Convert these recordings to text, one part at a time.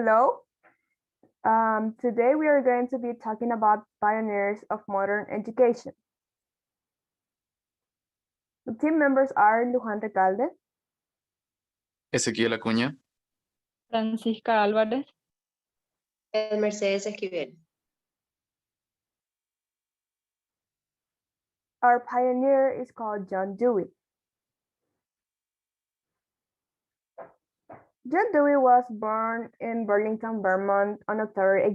Hello. Today we are going to be talking about pioneers of modern education. The team members are Luján Recalde, Ezequiel Acuña, Francisca Álvarez, Mercedes Esquivel. Our pioneer is called John Dewey. John Dewey was born in Burlington, Vermont on October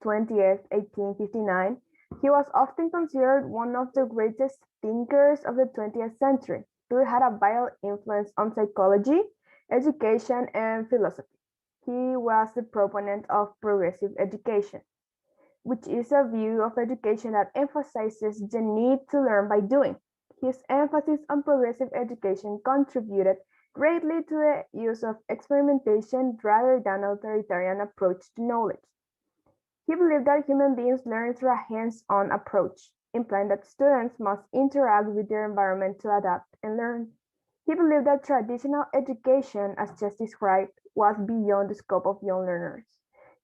20th, 1859. He was often considered one of the greatest thinkers of the 20th century. Dewey had a vital influence on psychology, education, and philosophy. He was the proponent of progressive education, which is a view of education that emphasizes the need to learn by doing. His emphasis on progressive education contributed greatly to the use of experimentation rather than authoritarian approach to knowledge. He believed that human beings learn through a hands-on approach, implying that students must interact with their environment to adapt and learn. He believed that traditional education, as just described, was beyond the scope of young learners.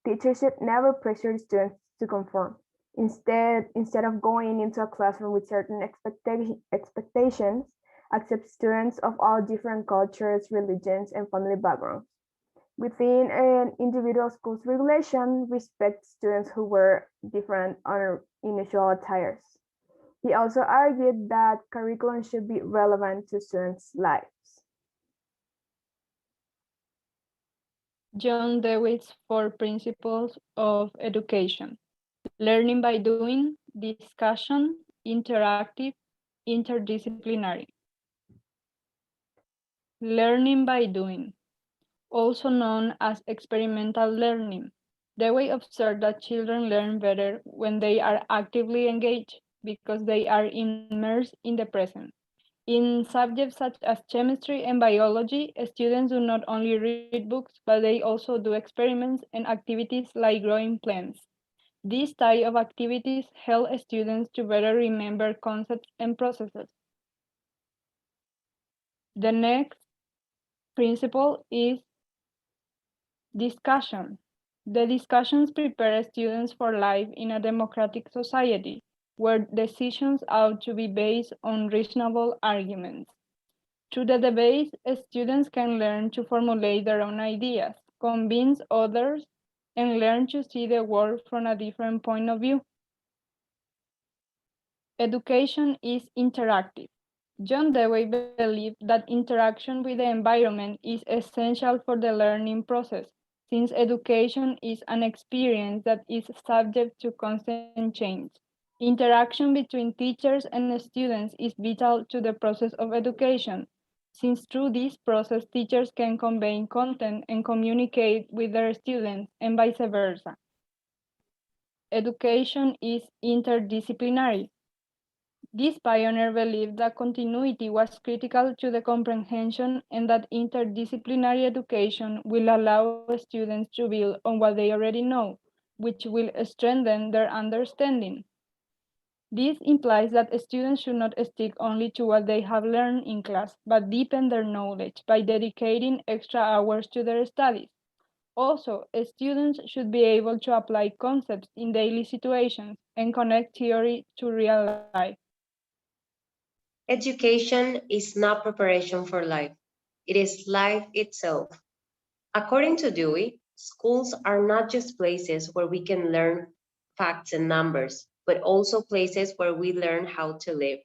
Teachers should never pressure students to conform. Instead of going into a classroom with certain expectations, accept students of all different cultures, religions, and family backgrounds. Within an individual school's regulation, respect students who wear different unusual attires. He also argued that curriculum should be relevant to students' lives. John Dewey's 4 principles of education: learning by doing, discussion, interactive, interdisciplinary. Learning by doing, also known as experimental learning. Dewey observed that children learn better when they are actively engaged because they are immersed in the present. In subjects such as chemistry and biology, students do not only read books, but they also do experiments and activities like growing plants. These type of activities help students to better remember concepts and processes. The next principle is discussion. The discussions prepare students for life in a democratic society, where decisions ought to be based on reasonable arguments. Through the debate, students can learn to formulate their own ideas, convince others, and learn to see the world from a different point of view. Education is interactive. John Dewey believed that interaction with the environment is essential for the learning process, since education is an experience that is subject to constant change. Interaction between teachers and students is vital to the process of education, since through this process, teachers can convey content and communicate with their students and vice versa. Education is interdisciplinary. This pioneer believed that continuity was critical to the comprehension and that interdisciplinary education will allow students to build on what they already know, which will strengthen their understanding. This implies that students should not stick only to what they have learned in class, but deepen their knowledge by dedicating extra hours to their studies. Also, students should be able to apply concepts in daily situations and connect theory to real life. Education is not preparation for life. It is life itself. According to Dewey, schools are not just places where we can learn facts and numbers, but also places where we learn how to live.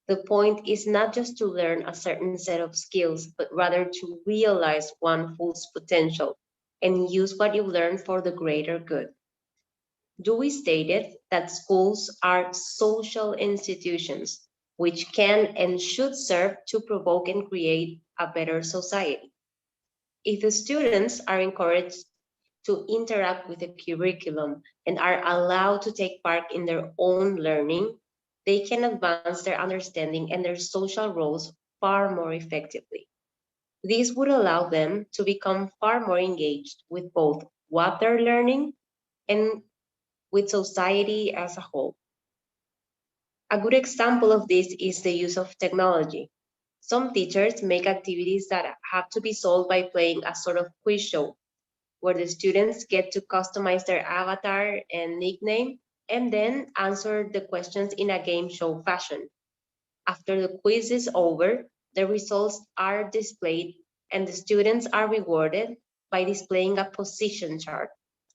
The point is not just to learn a certain set of skills, but rather to realize one's full potential and use what you learn for the greater good. Dewey stated that schools are social institutions which can and should serve to provoke and create a better society. If the students are encouraged to interact with the curriculum and are allowed to take part in their own learning, they can advance their understanding and their social roles far more effectively. This would allow them to become far more engaged with both what they're learning and with society as a whole. A good example of this is the use of technology. Some teachers make activities that have to be solved by playing a sort of quiz show. where the students get to customize their avatar and nickname and then answer the questions in a game show fashion. After the quiz is over, the results are displayed and the students are rewarded by displaying a position chart,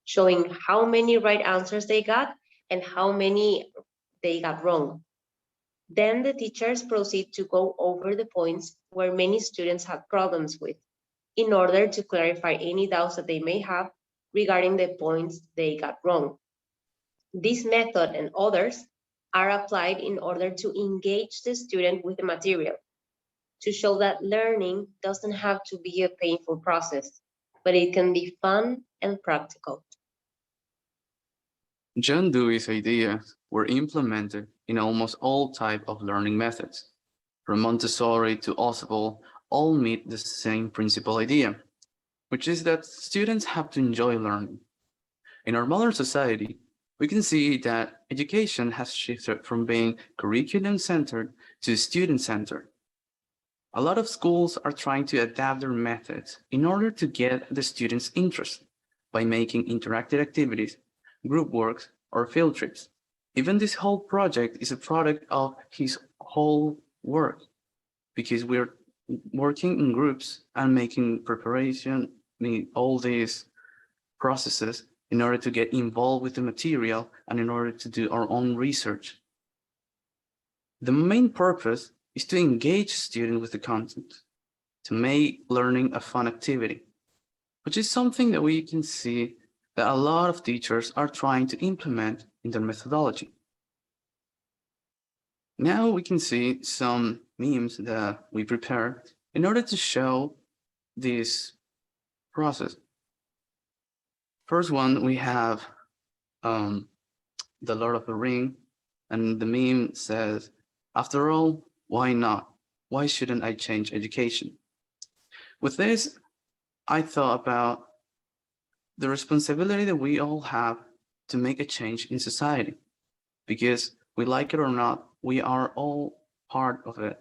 showing how many right answers they got and how many they got wrong. Then the teachers proceed to go over the points where many students had problems with, in order to clarify any doubts that they may have regarding the points they got wrong. This method and others are applied in order to engage the student with the material, to show that learning doesn't have to be a painful process, but it can be fun and practical. John Dewey's ideas were implemented in almost all types of learning methods. From Montessori to Ausable, all meet the same principal idea, which is that students have to enjoy learning. In our modern society, we can see that education has shifted from being curriculum-centered to student-centered. A lot of schools are trying to adapt their methods in order to get the students' interest by making interactive activities, group works, or field trips. Even this whole project is a product of his whole work, because we're working in groups and making preparation, all these processes in order to get involved with the material and in order to do our own research. The main purpose is to engage students with the content, to make learning a fun activity, which is something that we can see that a lot of teachers are trying to implement in their methodology. Now we can see some memes that we prepared in order to show this process. First one, we have the Lord of the Ring, and the meme says, after all, why not? Why shouldn't I change education? With this, I thought about the responsibility that we all have to make a change in society, because we like it or not, we are all part of it.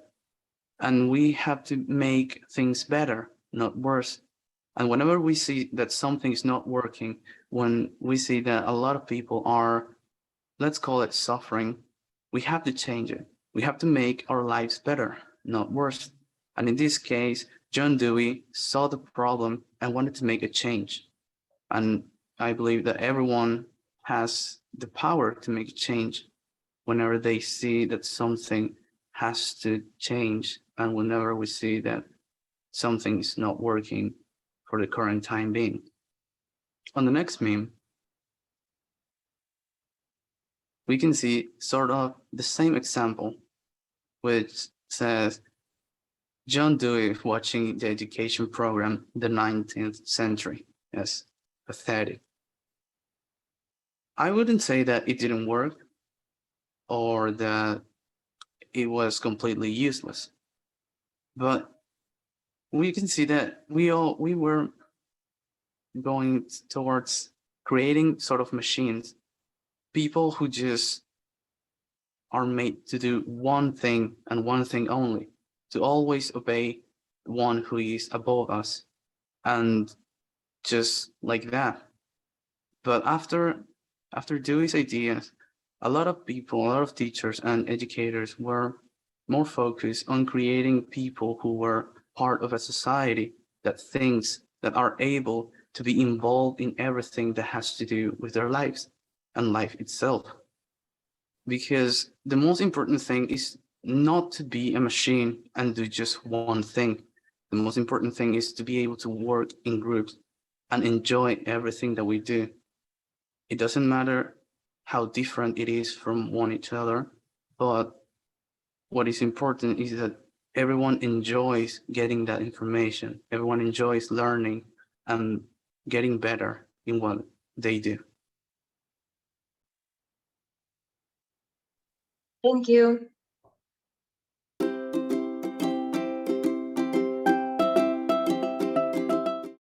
And we have to make things better, not worse. And whenever we see that something is not working, when we see that a lot of people are, let's call it suffering, we have to change it. We have to make our lives better, not worse. And in this case, John Dewey saw the problem and wanted to make a change. And I believe that everyone has the power to make a change whenever they see that something has to change, and whenever we see that something is not working for the current time being. On the next meme, we can see sort of the same example, which says John Dewey watching the education program in the 19th century. Yes, pathetic. I wouldn't say that it didn't work or that it was completely useless, but we can see that we were going towards creating sort of machines, people who just are made to do one thing and one thing only, to always obey one who is above us, and just like that. But after Dewey's ideas, a lot of people, a lot of teachers and educators were more focused on creating people who were part of a society that thinks, that are able to be involved in everything that has to do with their lives and life itself. Because the most important thing is not to be a machine and do just one thing. The most important thing is to be able to work in groups and enjoy everything that we do. It doesn't matter how different it is from one each other, but what is important is that everyone enjoys getting that information. Everyone enjoys learning and getting better in what they do. Thank you.